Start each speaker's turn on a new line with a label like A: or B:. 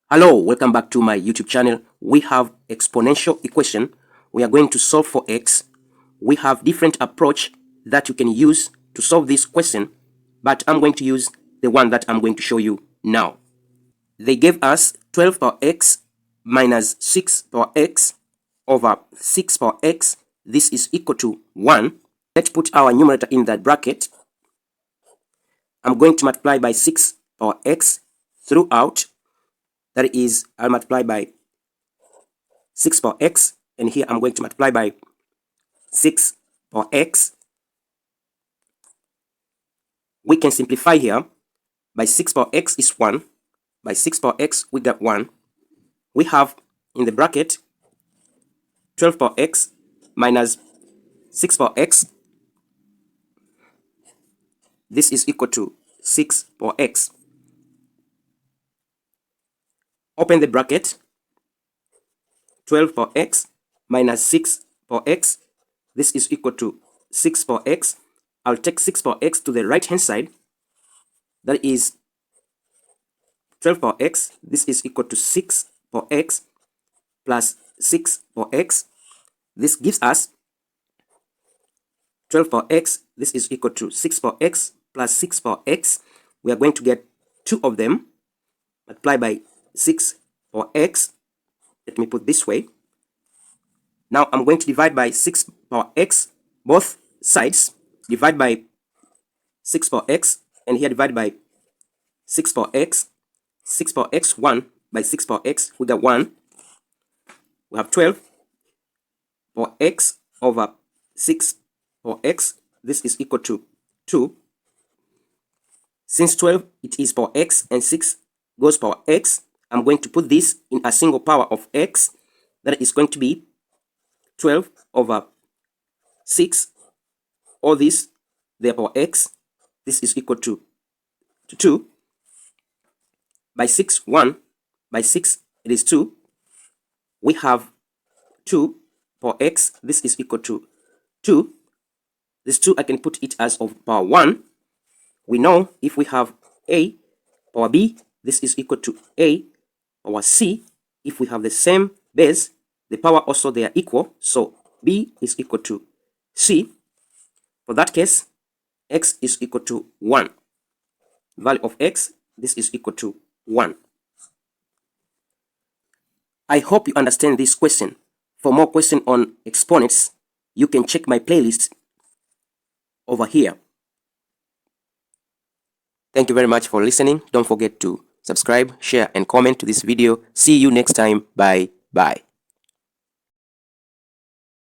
A: Hello, welcome back to my YouTube channel. We have exponential equation. We are going to solve for x. We have different approach that you can use to solve this question, but I'm going to use the one that I'm going to show you now. They gave us 12 power x minus 6 power x over 6 power x. This is equal to 1. Let's put our numerator in that bracket. I'm going to multiply by 6 power x throughout. That is, I'll multiply by 6 power x, and here I'm going to multiply by 6 power x. We can simplify here. By 6 power x is 1. By 6 power x, we got 1. We have in the bracket 12 power x minus 6 power x. This is equal to 6 power x. Open the bracket. 12 power x minus 6 power x. This is equal to 6 power x. I'll take 6 power x to the right hand side. That is 12 power x. This is equal to 6 power x plus 6 power x. This gives us 12 power x. This is equal to 6 power x plus 6 power x. We are going to get two of them. Multiply by 6 power x. Let me put this way. Now I'm going to divide by 6 power x both sides. Divide by 6 power x, and here divide by 6 power x. 6 power x, 1 by 6 power x, we got 1. We have 12 power x over 6 power x. This is equal to 2. Since 12 it is power x and 6 goes power x, I'm going to put this in a single power of x. That is going to be 12 over 6. All this, their power x. This is equal to 2. By 6, 1. By 6, it is 2. We have 2 power x. This is equal to 2. This 2, I can put it as of power 1. We know if we have a power b, this is equal to a power c. If we have the same base, the power also they are equal. So b is equal to c. For that case, x is equal to 1. Value of x, this is equal to 1. I hope you understand this question. For more questions on exponents, you can check my playlist over here. Thank you very much for listening. Don't forget to subscribe, share, and comment to this video. See you next time. Bye.